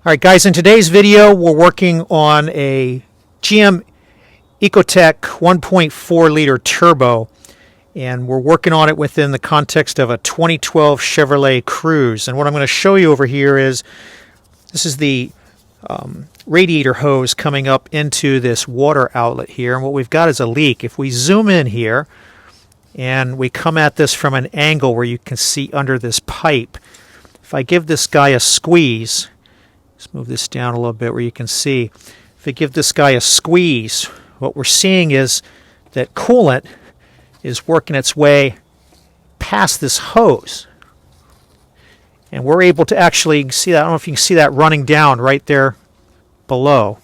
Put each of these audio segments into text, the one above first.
Alright guys, in today's video we're working on a GM Ecotec 1.4 liter turbo, and we're working on it within the context of a 2012 Chevrolet Cruze. And what I'm going to show you over here is this is the radiator hose coming up into this water outlet here, and what we've got is a leak. If we zoom in here and we come at this from an angle where you can see under this pipe, if I give this guy a squeeze, let's move this down a little bit where you can see. If I give this guy a squeeze, what we're seeing is that coolant is working its way past this hose. And we're able to actually see that. I don't know if you can see that running down right there below.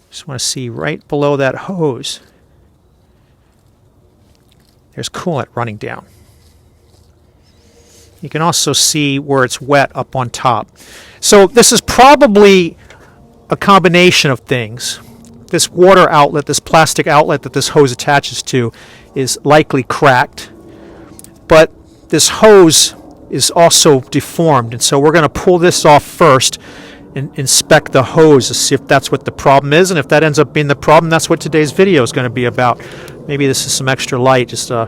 Just want to see right below that hose. There's coolant running down. You can also see where it's wet up on top. So this is probably a combination of things. This water outlet, this plastic outlet that this hose attaches to, is likely cracked. But this hose is also deformed, and so we're going to pull this off first and inspect the hose to see if that's what the problem is. And if that ends up being the problem, that's what today's video is going to be about. Maybe this is some extra light, just a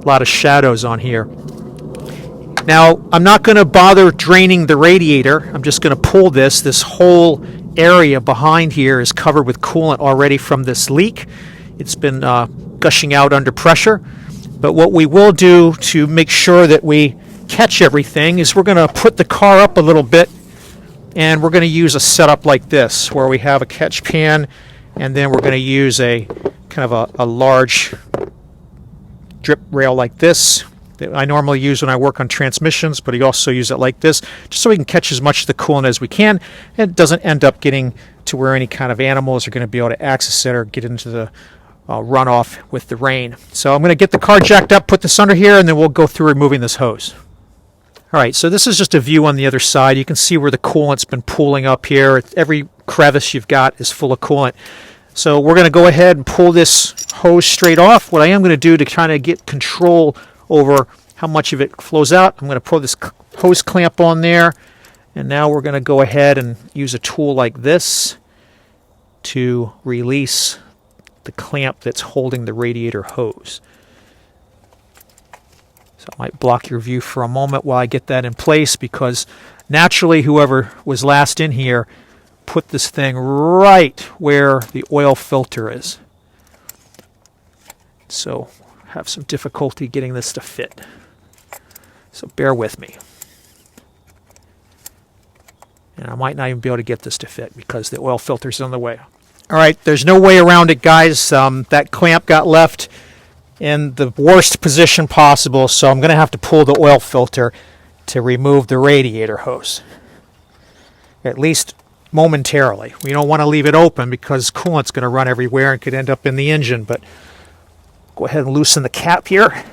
lot of shadows on here. Now, I'm not going to bother draining the radiator. I'm just going to pull this. This whole area behind here is covered with coolant already from this leak. It's been gushing out under pressure. But what we will do to make sure that we catch everything is we're going to put the car up a little bit, and we're going to use a setup like this where we have a catch pan, and then we're going to use a kind of a large drip rail like this that I normally use when I work on transmissions, but you also use it like this just so we can catch as much of the coolant as we can, and it doesn't end up getting to where any kind of animals are going to be able to access it or get into the runoff with the rain. So I'm going to get the car jacked up, put this under here, and then we'll go through removing this hose. Alright, so this is just a view on the other side. You can see where the coolant's been pooling up here. Every crevice you've got is full of coolant. So we're going to go ahead and pull this hose straight off. What I am going to do to kind of get control over how much of it flows out, I'm going to pull this hose clamp on there, and now we're going to go ahead and use a tool like this to release the clamp that's holding the radiator hose. So I might block your view for a moment while I get that in place, because naturally whoever was last in here put this thing right where the oil filter is. So have some difficulty getting this to fit. So bear with me. And I might not even be able to get this to fit because the oil filter is on the way. Alright, there's no way around it, guys. That clamp got left in the worst position possible, so I'm going to have to pull the oil filter to remove the radiator hose. At least momentarily. We don't want to leave it open because coolant's going to run everywhere and could end up in the engine, but go ahead and loosen the cap here.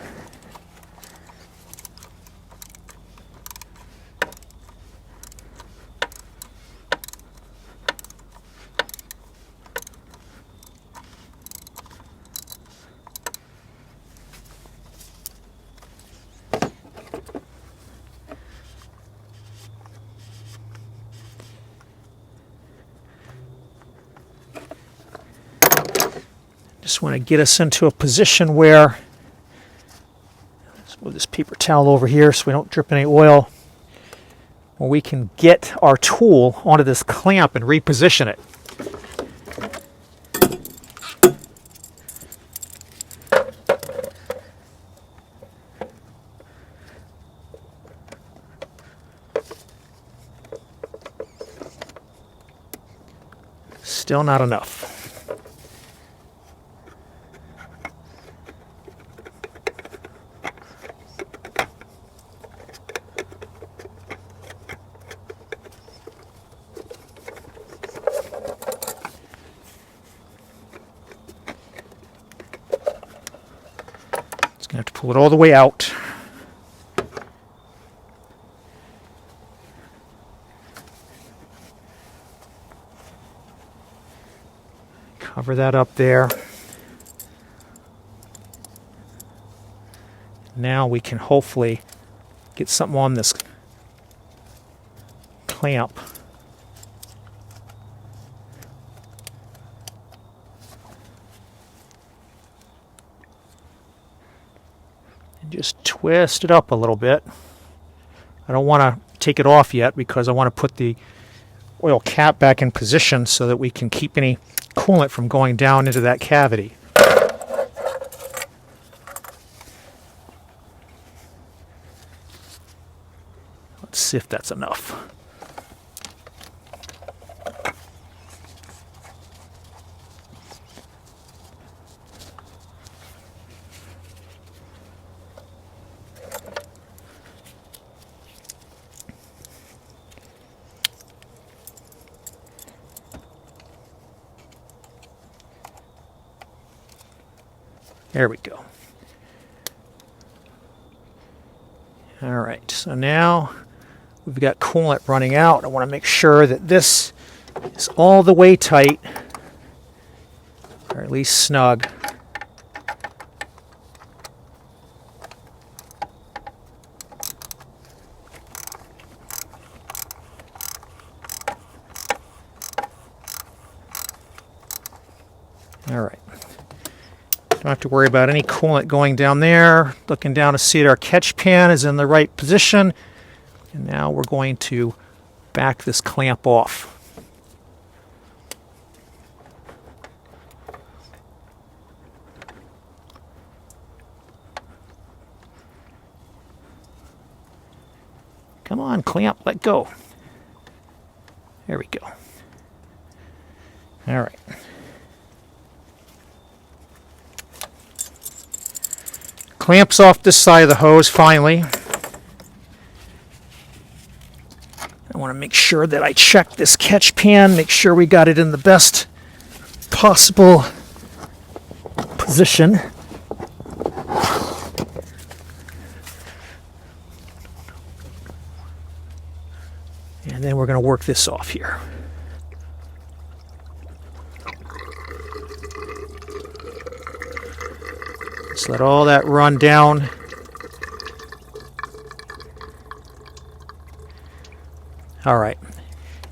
Just want to get us into a position where, let's move this paper towel over here so we don't drip any oil, where we can get our tool onto this clamp and reposition it. Still not enough. Gonna have to pull it all the way out. Cover that up there. Now we can hopefully get something on this clamp Just twist it up a little bit. I don't want to take it off yet because I want to put the oil cap back in position so that we can keep any coolant from going down into that cavity. Let's see if that's enough. There we go. All right, so now we've got coolant running out. I want to make sure that this is all the way tight, or at least snug. All right. Don't have to worry about any coolant going down there. Looking down to see that our catch pan is in the right position. And now we're going to back this clamp off. Come on, clamp, let go. There we go. All right. Clamps off this side of the hose finally. I want to make sure that I check this catch pan, make sure we got it in the best possible position. And then we're going to work this off here. Just let all that run down. All right.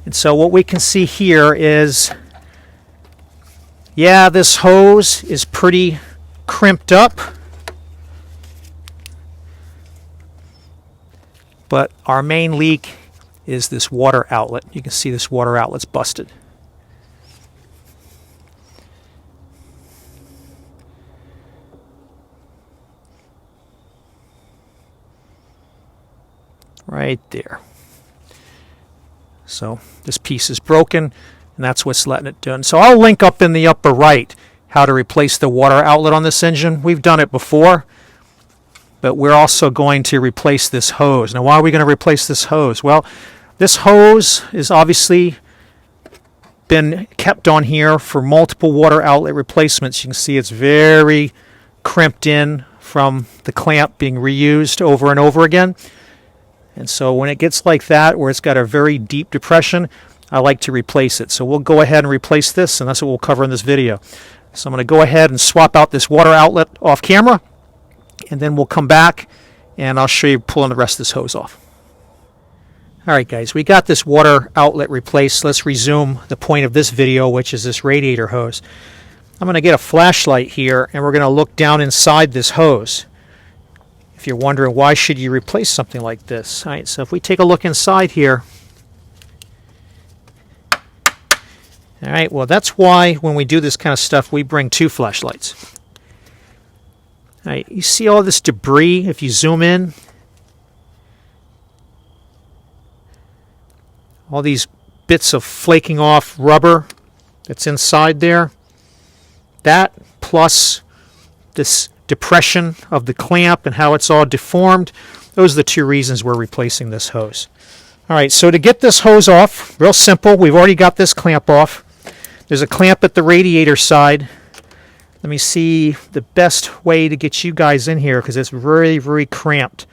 And so what we can see here is, yeah, this hose is pretty crimped up. But our main leak is this water outlet. You can see this water outlet's busted. Right there. So this piece is broken, and that's what's letting it do. So I'll link up in the upper right how to replace the water outlet on this engine. We've done it before, but we're also going to replace this hose. Now, why are we going to replace this hose? Well, this hose is obviously been kept on here for multiple water outlet replacements. You can see it's very crimped in from the clamp being reused over and over again. And so when it gets like that, where it's got a very deep depression, I like to replace it. So we'll go ahead and replace this, and that's what we'll cover in this video. So I'm going to go ahead and swap out this water outlet off camera, and then we'll come back, and I'll show you pulling the rest of this hose off. All right, guys, we got this water outlet replaced. Let's resume the point of this video, which is this radiator hose. I'm going to get a flashlight here, and we're going to look down inside this hose. If you're wondering why should you replace something like this. All right, so if we take a look inside here. All right, well, that's why when we do this kind of stuff, we bring two flashlights. All right, you see all this debris if you zoom in? All these bits of flaking off rubber that's inside there. That plus this depression of the clamp and how it's all deformed, those are the two reasons we're replacing this hose. All right, so to get this hose off, real simple, we've already got this clamp off. There's a clamp at the radiator side. Let me see the best way to get you guys in here because it's very, very cramped.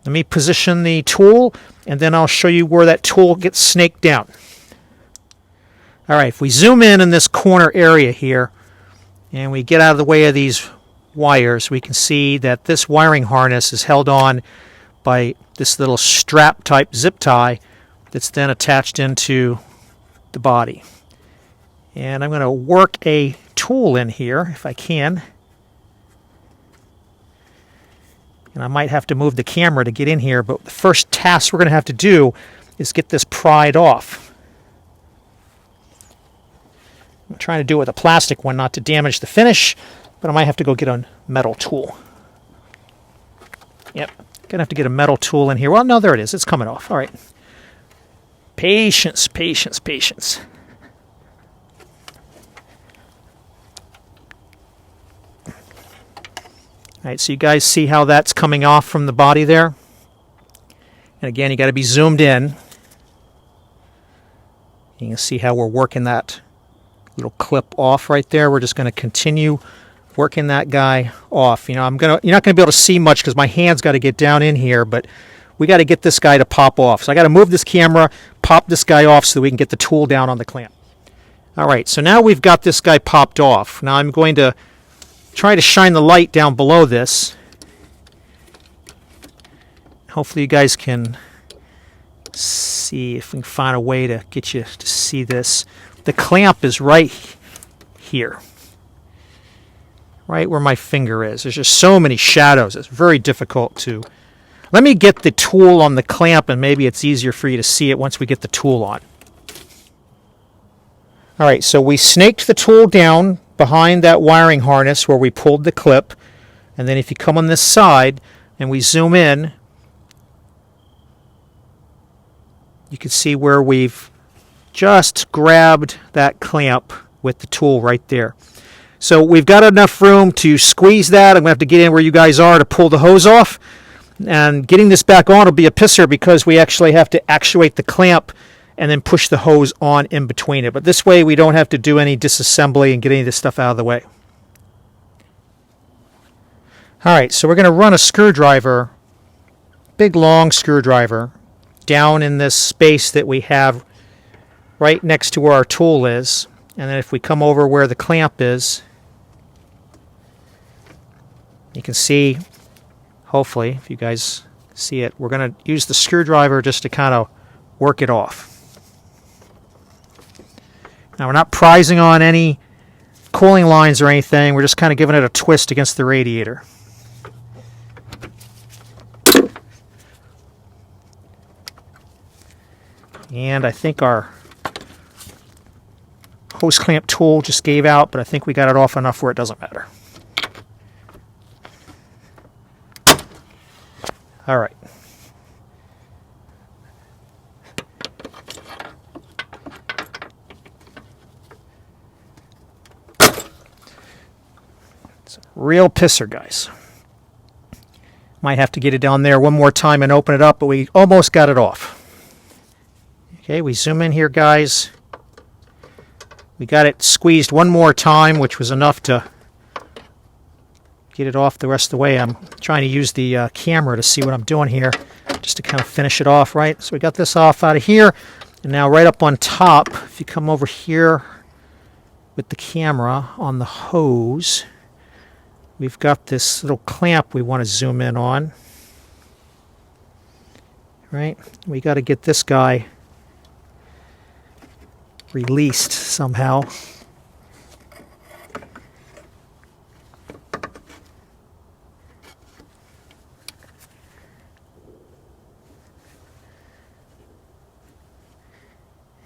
Let me position the tool, and then I'll show you where that tool gets snaked down. All right, if we zoom in this corner area here, and we get out of the way of these wires, we can see that this wiring harness is held on by this little strap type zip tie that's then attached into the body. And I'm going to work a tool in here if I can. And I might have to move the camera to get in here, but the first task we're going to have to do is get this pried off. I'm trying to do it with a plastic one not to damage the finish, but I might have to go get a metal tool. Yep, gonna have to get a metal tool in here. Well, no, there it is. It's coming off. All right. Patience, patience, patience. All right, so you guys see how that's coming off from the body there? And again, you got to be zoomed in. You can see how we're working that little clip off right there. We're just going to continue working that guy off. You know, you're not going to be able to see much because my hand's got to get down in here, but we got to get this guy to pop off. So I got to move this camera, pop this guy off so that we can get the tool down on the clamp. All right, so now we've got this guy popped off. Now I'm going to try to shine the light down below this. Hopefully you guys can see if we can find a way to get you to see this. The clamp is right here, right where my finger is. There's just so many shadows. It's very difficult to... Let me get the tool on the clamp, and maybe it's easier for you to see it once we get the tool on. All right, so we snaked the tool down behind that wiring harness where we pulled the clip, and then if you come on this side and we zoom in, you can see where we've just grabbed that clamp with the tool right there. So we've got enough room to squeeze that. I'm going to have to get in where you guys are to pull the hose off. And getting this back on will be a pisser because we actually have to actuate the clamp and then push the hose on in between it. But this way we don't have to do any disassembly and get any of this stuff out of the way. All right, so we're going to run a screwdriver, big long screwdriver, down in this space that we have right next to where our tool is. And then if we come over where the clamp is, you can see, hopefully, if you guys see it, we're going to use the screwdriver just to kind of work it off. Now, we're not prizing on any cooling lines or anything. We're just kind of giving it a twist against the radiator. And I think our hose clamp tool just gave out, but I think we got it off enough where it doesn't matter. All right. It's a real pisser, guys. Might have to get it down there one more time and open it up, but we almost got it off. Okay, we zoom in here, guys. We got it squeezed one more time, which was enough to get it off the rest of the way. I'm trying to use the camera to see what I'm doing here, just to kind of finish it off, right? So we got this off out of here, and now right up on top, if you come over here with the camera on the hose, we've got this little clamp we want to zoom in on, right? We got to get this guy released somehow.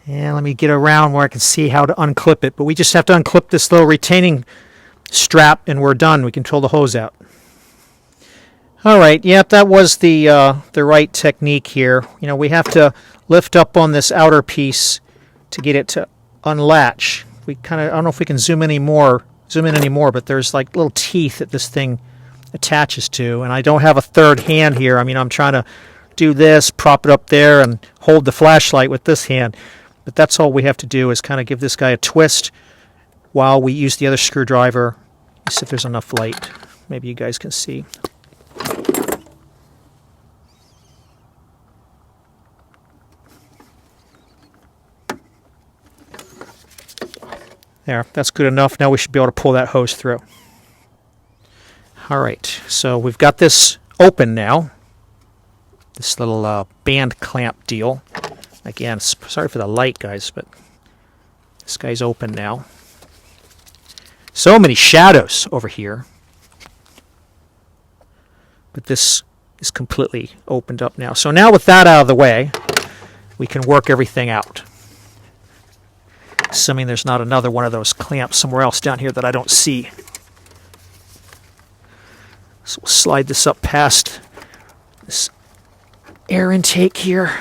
And let me get around where I can see how to unclip it. But we just have to unclip this little retaining strap and we're done. We can pull the hose out. All right, yep, that was the right technique here. You know, we have to lift up on this outer piece to get it to unlatch. We kind of, I don't know if we can zoom in anymore, but there's like little teeth that this thing attaches to, and I don't have a third hand here. I mean, I'm trying to do this, prop it up there, and hold the flashlight with this hand. But that's all we have to do is kind of give this guy a twist while we use the other screwdriver. Let's see if there's enough light. Maybe you guys can see. There, that's good enough. Now we should be able to pull that hose through. All right, so we've got this open now. This little band clamp deal. Again, sorry for the light, guys, but this guy's open now. So many shadows over here. but this is completely opened up now. So now with that out of the way, we can work everything out. Assuming there's not another one of those clamps somewhere else down here that I don't see. So we'll slide this up past this air intake here.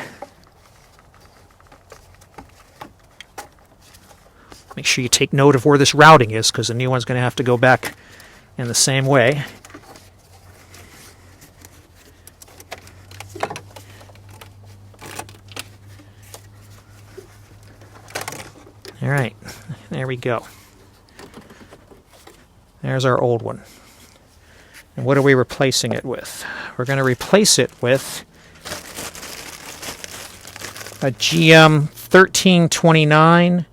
Make sure you take note of where this routing is, because the new one's going to have to go back in the same way. All right, there we go. There's our old one. And what are we replacing it with? We're going to replace it with a GM 1329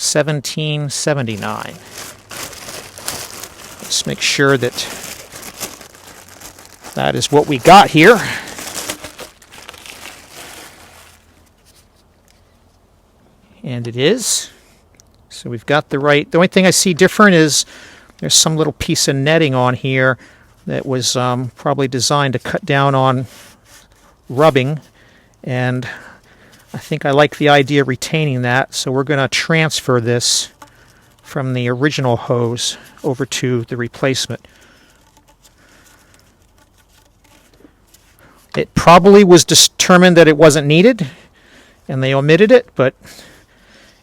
1779. Let's make sure that that is what we got here. And it is. So we've got the right. The only thing I see different is there's some little piece of netting on here that was probably designed to cut down on rubbing, and I think I like the idea of retaining that, so we're going to transfer this from the original hose over to the replacement. It probably was determined that it wasn't needed, and they omitted it, but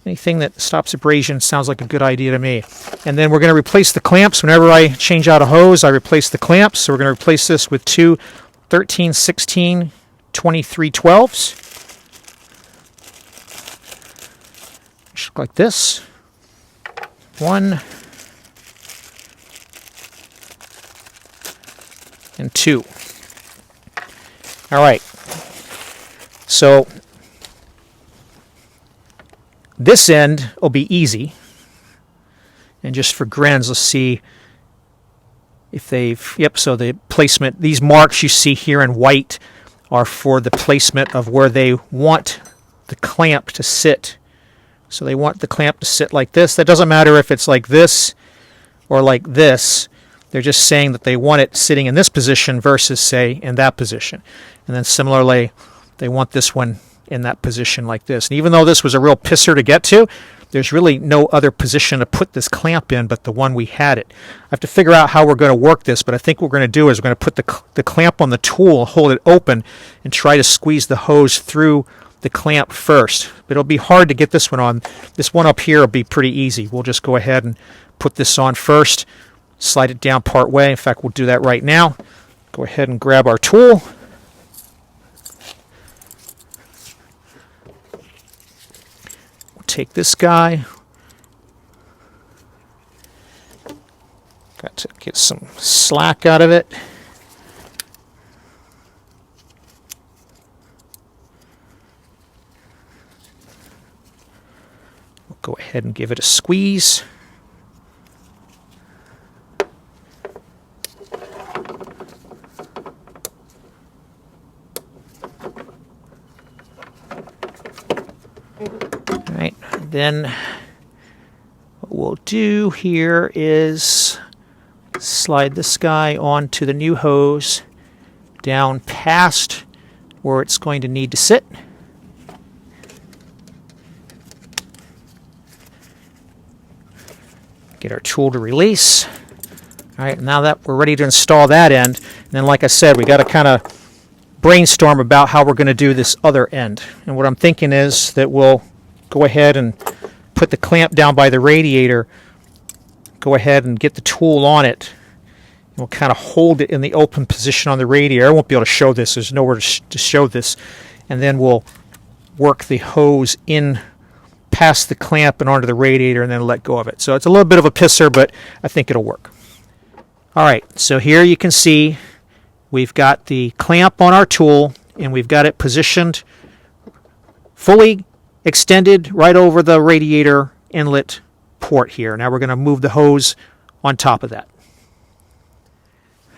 anything that stops abrasion sounds like a good idea to me. And then we're going to replace the clamps. Whenever I change out a hose, I replace the clamps. So we're going to replace this with two 1316 2312s. Just like this. One and two. All right. So this end will be easy. And just for grins, let's see if they've... Yep, so the placement, these marks you see here in white are for the placement of where they want the clamp to sit. So they want the clamp to sit like this. That doesn't matter if it's like this or like this. They're just saying that they want it sitting in this position versus, say, in that position. And then similarly, they want this one in that position like this. And even though this was a real pisser to get to, there's really no other position to put this clamp in but the one we had it. I have to figure out how we're going to work this, but I think what we're going to do is we're going to put the clamp on the tool, hold it open, and try to squeeze the hose through the clamp first. But it'll be hard to get this one on. This one up here will be pretty easy. We'll just go ahead and put this on first, slide it down part way. In fact, we'll do that right now. Go ahead and grab our tool. We'll take this guy. Got to get some slack out of it. Go ahead and give it a squeeze. All right, then what we'll do here is slide this guy onto the new hose down past where it's going to need to sit. Get our tool to release. All right, now that we're ready to install that end, and then like I said, we got to kind of brainstorm about how we're going to do this other end. And what I'm thinking is that we'll go ahead and put the clamp down by the radiator, go ahead and get the tool on it, and we'll kind of hold it in the open position on the radiator. I won't be able to show this, there's nowhere to show this. And then we'll work the hose in past the clamp and onto the radiator and then let go of it. So it's a little bit of a pisser, but I think it'll work. All right, so here you can see we've got the clamp on our tool and we've got it positioned fully extended right over the radiator inlet port here. Now we're going to move the hose on top of that.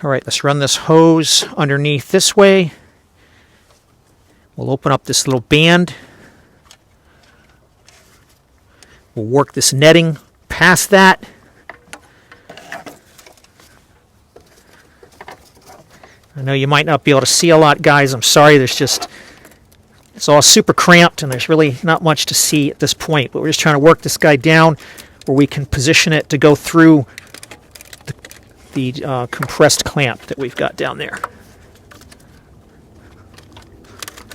All right, let's run this hose underneath this way. We'll open up this little band. We'll work this netting past that. I know you might not be able to see a lot, guys. I'm sorry, it's all super cramped and there's really not much to see at this point, but we're just trying to work this guy down where we can position it to go through the compressed clamp that we've got down there.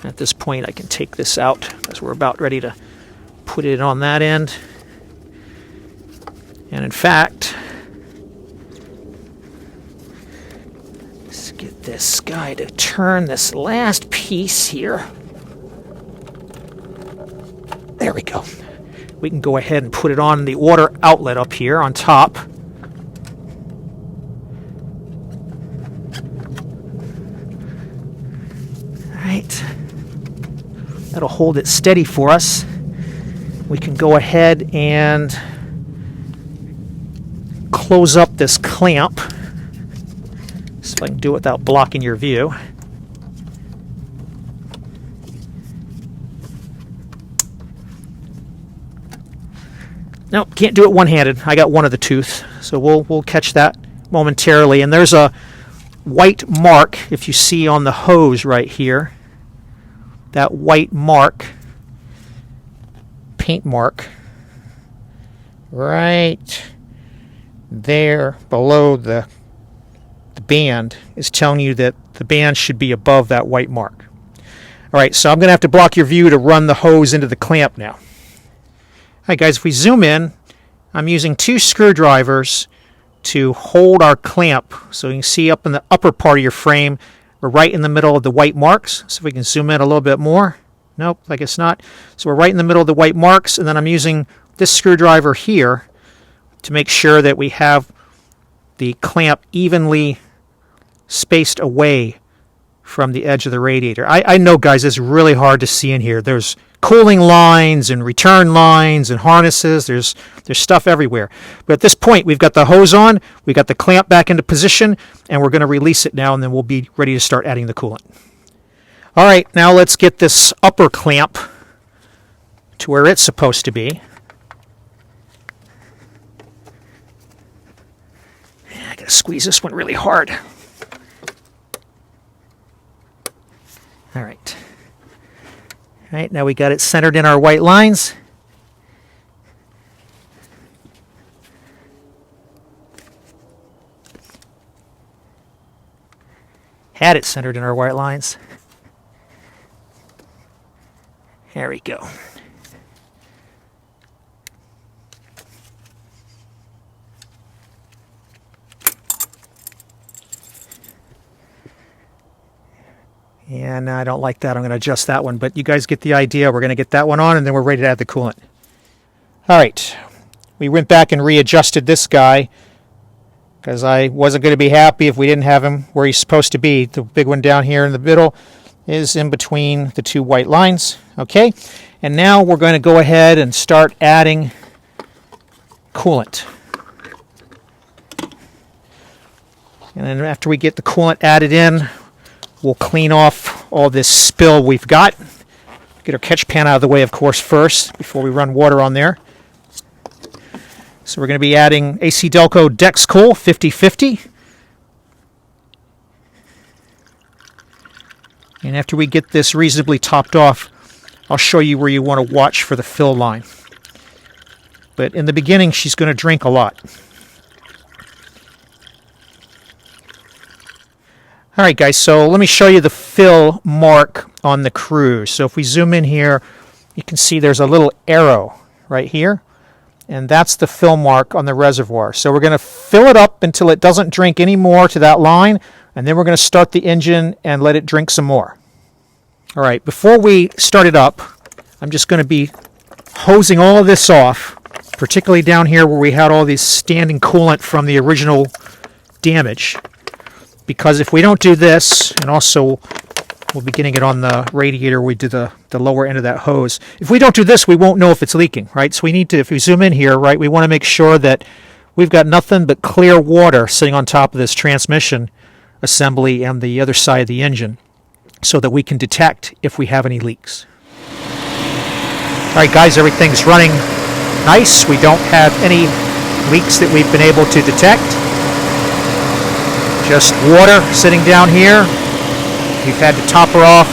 At this point I can take this out as we're about ready to put it on that end. And in fact, let's get this guy to turn this last piece here. There we go. We can go ahead and put it on the water outlet up here on top. Alright. That'll hold it steady for us. We can go ahead and close up this clamp. See if I can do it without blocking your view. Nope, can't do it one-handed. I got one of the tooth, so we'll catch that momentarily. And there's a white mark, if you see on the hose right here. That white mark, paint mark, right there below the band is telling you that the band should be above that white mark. All right, so I'm going to have to block your view to run the hose into the clamp now. All right, guys, if we zoom in, I'm using 2 screwdrivers to hold our clamp. So you can see up in the upper part of your frame, we're right in the middle of the white marks. So if we can zoom in a little bit more. Nope, I guess not. So we're right in the middle of the white marks, and then I'm using this screwdriver here to make sure that we have the clamp evenly spaced away from the edge of the radiator. I know, guys, it's really hard to see in here. There's cooling lines and return lines and harnesses. There's stuff everywhere. But at this point, we've got the hose on, we got the clamp back into position, and we're going to release it now, and then we'll be ready to start adding the coolant. All right, now let's get this upper clamp to where it's supposed to be. I got to squeeze this one really hard. All right. All right, now we got it centered in our white lines. Had it centered in our white lines. There we go. And I don't like that. I'm going to adjust that one, but you guys get the idea. We're going to get that one on, and then we're ready to add the coolant. All right. We went back and readjusted this guy because I wasn't going to be happy if we didn't have him where he's supposed to be. The big one down here in the middle is in between the 2 white lines. Okay. And now we're going to go ahead and start adding coolant. And then after we get the coolant added in, we'll clean off all this spill we've got. Get our catch pan out of the way, of course, first before we run water on there. So we're going to be adding AC Delco Dexcool 50/50. And after we get this reasonably topped off, I'll show you where you want to watch for the fill line. But in the beginning, she's going to drink a lot. All right, guys, so let me show you the fill mark on the Cruze. So if we zoom in here, you can see there's a little arrow right here, and that's the fill mark on the reservoir. So we're going to fill it up until it doesn't drink any more to that line, and then we're going to start the engine and let it drink some more. All right, before we start it up, I'm just going to be hosing all of this off, particularly down here where we had all this standing coolant from the original damage. Because if we don't do this, and also we'll be getting it on the radiator, we do the lower end of that hose. If we don't do this, we won't know if it's leaking, right? So we need to, if we zoom in here, right, we want to make sure that we've got nothing but clear water sitting on top of this transmission assembly and the other side of the engine so that we can detect if we have any leaks. All right, guys, everything's running nice. We don't have any leaks that we've been able to detect. Just water sitting down here. We've had to top her off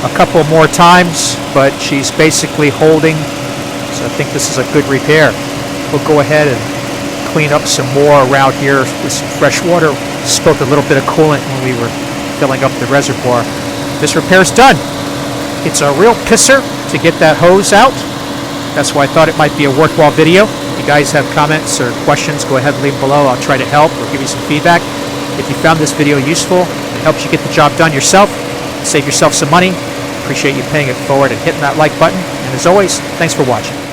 a couple more times, but she's basically holding, so I think this is a good repair. We'll go ahead and clean up some more around here with some fresh water. Spilled a little bit of coolant when we were filling up the reservoir. This repair's done. It's a real pisser to get that hose out. That's why I thought it might be a worthwhile video. If you guys have comments or questions, go ahead and leave them below. I'll try to help or give you some feedback. If you found this video useful, it helps you get the job done yourself, save yourself some money. Appreciate you paying it forward and hitting that like button. And as always, thanks for watching.